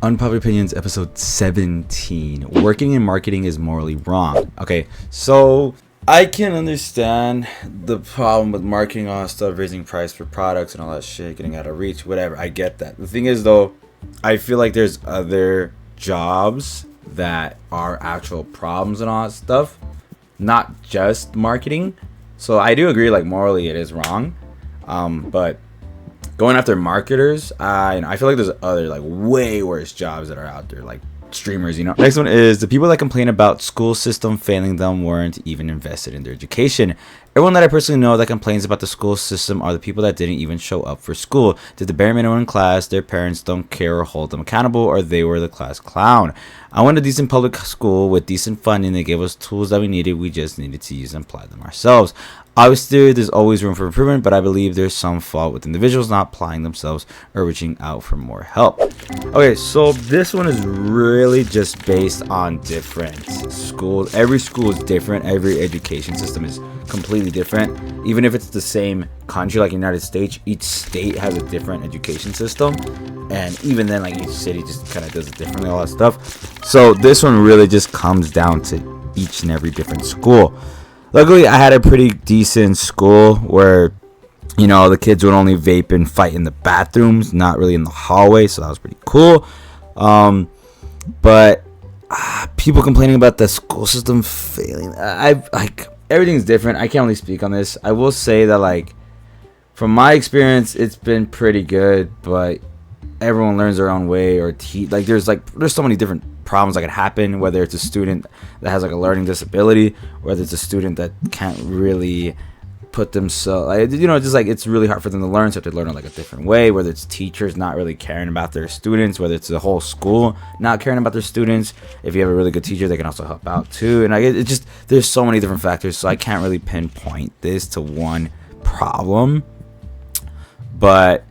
Unpopular Opinions episode 17. Working in marketing is morally wrong. Okay, so I can understand the problem with marketing, all that stuff, raising price for products and all that shit, getting out of reach, whatever. I get that. The thing is, though, I feel like there's other jobs that are actual problems and all that stuff, not just marketing. So I do agree, like, morally it is wrong. But going after marketers, I feel like there's other, like, way worse jobs that are out there, like streamers, Next one is the people that complain about school system failing them weren't even invested in their education. Everyone that I personally know that complains about the school system are the people that didn't even show up for school, did the bare minimum in class, their parents don't care or hold them accountable, or they were the class clown. I went to decent public school with decent funding. They gave us tools that we needed. We just needed to use and apply them ourselves. Obviously, there's always room for improvement, but I believe there's some fault with individuals not applying themselves or reaching out for more help. Okay, so this one is really just based on different schools. Every school is different. Every education system is completely different. Even if it's the same country, like United States, each state has a different education system. And even then, like, each city just kind of does it differently, all that stuff. So this one really just comes down to each and every different school. Luckily, I had a pretty decent school where, the kids would only vape and fight in the bathrooms, not really in the hallway. So that was pretty cool. But people complaining about the school system failing. Everything's different. I can't really speak on this. I will say that, like, from my experience, it's been pretty good. But everyone learns their own way or like there's so many different problems that could happen, whether it's a student that has like a learning disability, whether it's a student that can't really put themselves, just like it's really hard for them to learn, so they have to learn it like a different way, whether it's teachers not really caring about their students, whether it's the whole school not caring about their students. If you have a really good teacher, they can also help out too, and it's just there's so many different factors, so I can't really pinpoint this to one problem. But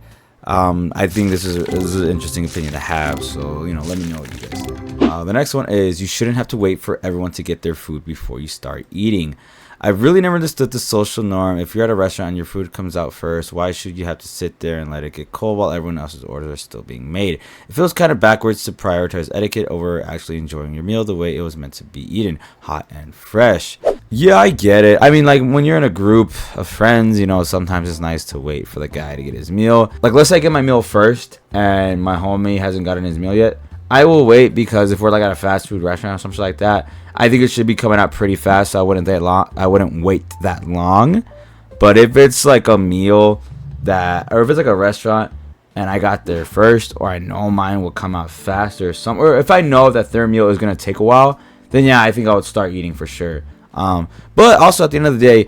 I think this is an interesting opinion to have, so let me know what you guys think. The next one is you shouldn't have to wait for everyone to get their food before you start eating. I've really never understood the social norm. If you're at a restaurant and your food comes out first, why should you have to sit there and let it get cold while everyone else's orders are still being made? It feels kind of backwards to prioritize etiquette over actually enjoying your meal the way it was meant to be eaten, hot and fresh. Yeah, I get it. I mean, like, when you're in a group of friends, sometimes it's nice to wait for the guy to get his meal. Like, let's say I get my meal first and my homie hasn't gotten his meal yet. I will wait, because if we're like at a fast food restaurant or something like that, I think it should be coming out pretty fast, so I wouldn't wait that long. But if it's like a meal or if it's like a restaurant and I got there first, or I know mine will come out faster, or if I know that their meal is gonna take a while, then yeah, I think I would start eating for sure. But also at the end of the day,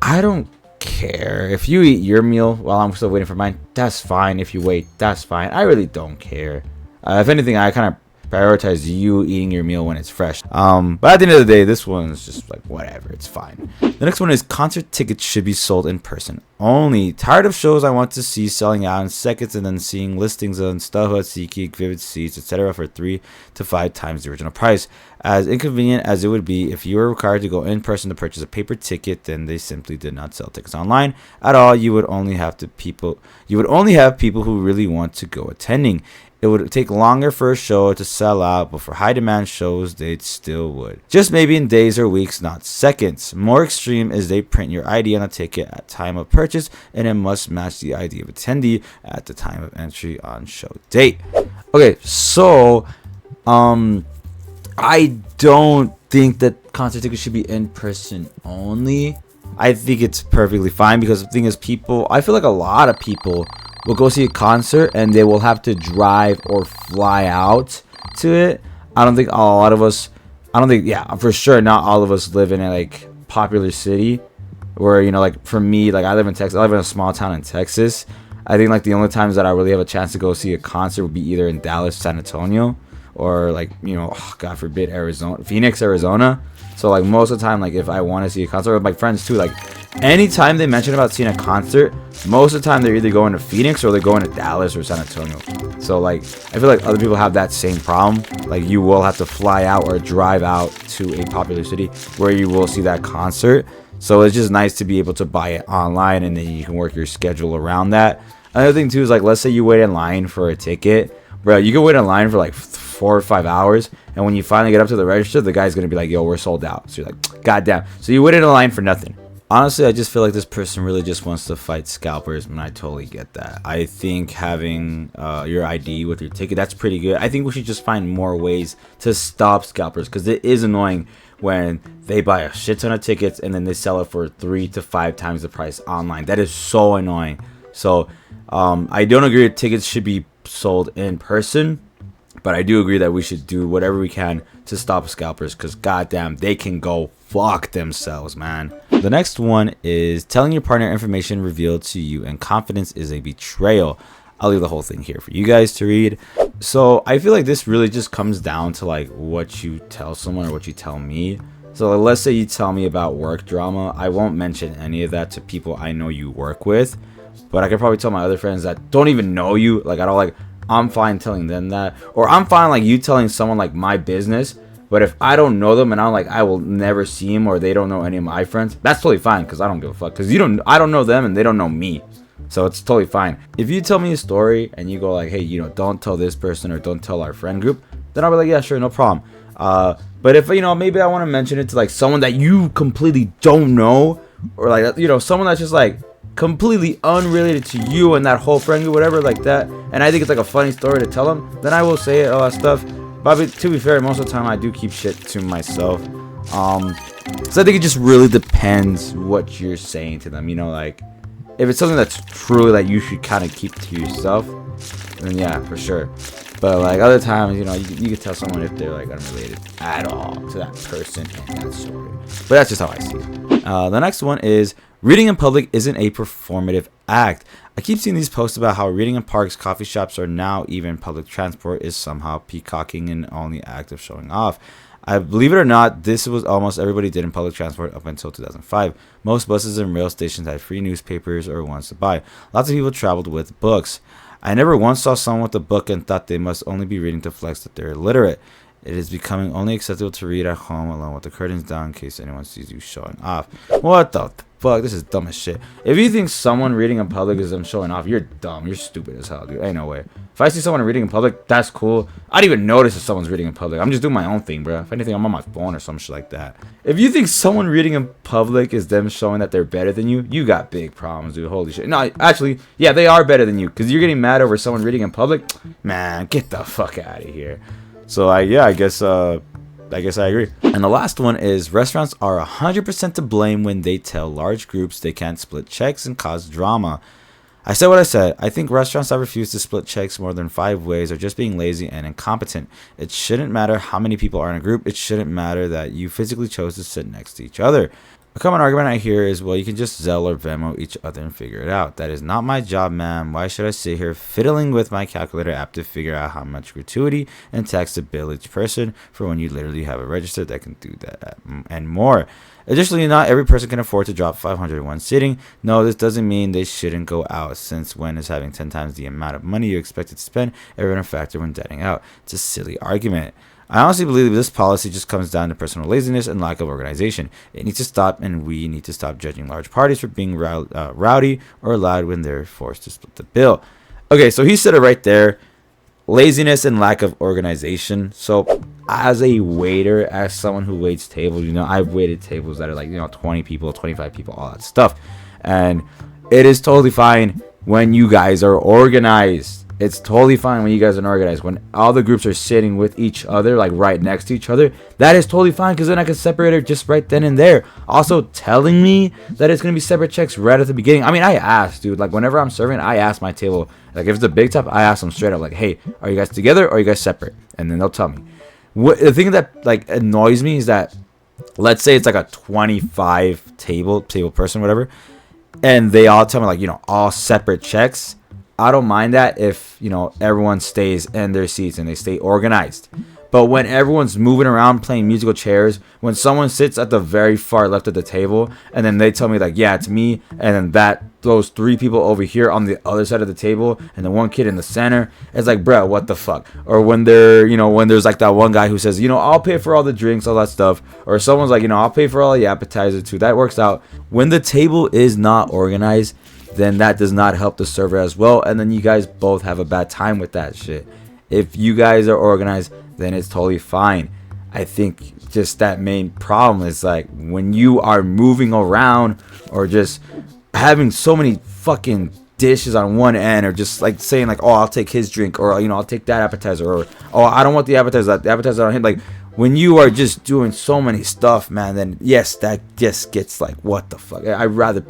I don't care if you eat your meal while I'm still waiting for mine. That's fine. If you wait, that's fine. I really don't care. If anything, I kind of prioritize you eating your meal when it's fresh. But at the end of the day, this one's just like whatever, it's fine. The next one is concert tickets should be sold in person only. Tired of shows I want to see selling out in seconds and then seeing listings on StubHub, SeatGeek, Vivid Seats, etc. for 3 to 5 times the original price. As inconvenient as it would be if you were required to go in person to purchase a paper ticket, then they simply did not sell tickets online at all. You would only have people who really want to go attending. It would take longer for a show to sell out, but for high demand shows, they still would. Just maybe in days or weeks, not seconds. More extreme is they print your ID on a ticket at time of purchase, and it must match the ID of attendee at the time of entry on show date. Okay, so I don't think that concert tickets should be in person only. I think it's perfectly fine, because the thing is, I feel like a lot of people will go see a concert and they will have to drive or fly out to it. For sure not all of us live in a like popular city where, like for me, like I live in Texas. I live in a small town in Texas. I think like the only times that I really have a chance to go see a concert would be either in Dallas, San Antonio, or like, God forbid, Phoenix, Arizona. So like most of the time, like if I want to see a concert with my friends too, like anytime they mention about seeing a concert, most of the time they're either going to Phoenix or they're going to Dallas or San Antonio. So like I feel like other people have that same problem. Like you will have to fly out or drive out to a popular city where you will see that concert. So it's just nice to be able to buy it online, and then you can work your schedule around that. Another thing too is like, let's say you wait in line for a ticket, bro, you can wait in line for like 4 or 5 hours, and when you finally get up to the register, the guy's gonna be like, yo, we're sold out. So you're like, goddamn. So you waited in line for nothing. Honestly, I just feel like this person really just wants to fight scalpers, and I totally get that. I think having your ID with your ticket, that's pretty good. I think we should just find more ways to stop scalpers, because it is annoying when they buy a shit ton of tickets and then they sell it for 3 to 5 times the price online. That is so annoying. So I don't agree that tickets should be sold in person, but I do agree that we should do whatever we can to stop scalpers, because goddamn, they can go fuck themselves, man. The next one is telling your partner information revealed to you in confidence is a betrayal. I'll leave the whole thing here for you guys to read. So I feel like this really just comes down to like what you tell someone or what you tell me. So let's say you tell me about work drama. I won't mention any of that to people I know you work with, but I could probably tell my other friends that don't even know you. Like, I don't like, I'm fine telling them that, or I'm fine like you telling someone like my business. But if I don't know them and I'm like, I will never see them, or they don't know any of my friends, that's totally fine, because I don't give a fuck, because I don't know them and they don't know me. So it's totally fine. If you tell me a story and you go like, hey, you know, don't tell this person or don't tell our friend group, then I'll be like, yeah, sure, no problem. But if, you know, maybe I want to mention it to like someone that you completely don't know, or like, you know, someone that's just like completely unrelated to you and that whole friend group, whatever, like that, and I think it's like a funny story to tell them, then I will say it, all that stuff. But to be fair, most of the time I do keep shit to myself. So I think it just really depends what you're saying to them. You know, like, if it's something that's truly like you should kind of keep to yourself, then yeah, for sure. But like other times, you know, you can tell someone if they're like unrelated at all to that person and that story. But that's just how I see it. The next one is reading in public isn't a performative act. I keep seeing these posts about how reading in parks, coffee shops, or now even public transport is somehow peacocking and only act of showing off. I believe it or not, this was almost everybody did in public transport up until 2005. Most buses and rail stations had free newspapers or ones to buy. Lots of people traveled with books. I never once saw someone with a book and thought they must only be reading to flex that they're illiterate. It is becoming only acceptable to read at home alone with the curtains down in case anyone sees you showing off. What the fuck? This is dumb as shit. If you think someone reading in public is them showing off, you're dumb. You're stupid as hell, dude. Ain't no way. If I see someone reading in public, that's cool. I don't even notice if someone's reading in public. I'm just doing my own thing, bro. If anything, I'm on my phone or some shit like that. If you think someone reading in public is them showing that they're better than you, you got big problems, dude. Holy shit. No, actually, yeah, they are better than you, because you're getting mad over someone reading in public. Man, get the fuck out of here. So I guess I agree. And the last one is restaurants are 100% to blame when they tell large groups they can't split checks and cause drama. I said what I said. I think restaurants that refuse to split checks more than 5 ways are just being lazy and incompetent. It shouldn't matter how many people are in a group. It shouldn't matter that you physically chose to sit next to each other. A common argument I hear is, well, you can just Zelle or Venmo each other and figure it out. That is not my job, ma'am. Why should I sit here fiddling with my calculator app to figure out how much gratuity and tax to bill each person for when you literally have a register that can do that and more? Additionally, not every person can afford to drop $500 in one sitting. No, this doesn't mean they shouldn't go out, since when is having 10 times the amount of money you expected to spend ever a factor when dining out? It's a silly argument. I honestly believe this policy just comes down to personal laziness and lack of organization. It needs to stop, and we need to stop judging large parties for being rowdy or loud when they're forced to split the bill. Okay, so he said it right there. Laziness and lack of organization. So as a waiter, as someone who waits tables, you know, I've waited tables that are like, you know, 20 people, 25 people, all that stuff. And it is totally fine when you guys are organized. It's totally fine when you guys are organized. When all the groups are sitting with each other, like right next to each other, that is totally fine, because then I can separate it just right then and there. Also, telling me that it's going to be separate checks right at the beginning. I mean, I ask, dude. Like, whenever I'm serving, I ask my table. Like, if it's a big top, I ask them straight up, like, hey, are you guys together or are you guys separate? And then they'll tell me. The thing that, like, annoys me is that, let's say it's like a 25 table person, whatever, and they all tell me, like, you know, all separate checks. I don't mind that if, you know, everyone stays in their seats and they stay organized. But when everyone's moving around playing musical chairs, when someone sits at the very far left of the table and then they tell me, like, yeah, it's me, and then those 3 people over here on the other side of the table and the one kid in the center, it's like, bro, what the fuck? Or when when there's like that one guy who says, you know, I'll pay for all the drinks, all that stuff. Or someone's like, you know, I'll pay for all the appetizers too. That works out. When the table is not organized, then that does not help the server as well, and then you guys both have a bad time with that shit. If you guys are organized, then it's totally fine. I think just that main problem is like when you are moving around or just having so many fucking dishes on one end, or just like saying like, oh, I'll take his drink, or I'll take that appetizer, or oh, I don't want the appetizer, the appetizer on him. Like when you are just doing so many stuff, man, then yes, that just gets like, what the fuck. I would rather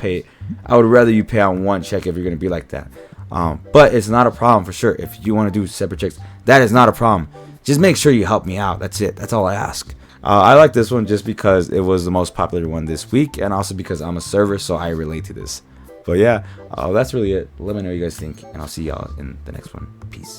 you pay on one check if you're gonna be like that. But it's not a problem for sure. If you want to do separate checks, that is not a problem. Just make sure you help me out. That's it. That's all I ask. I like this one just because it was the most popular one this week, and also because I'm a server, so I relate to this. But yeah, that's really it. Let me know what you guys think, and I'll see y'all in the next one. Peace.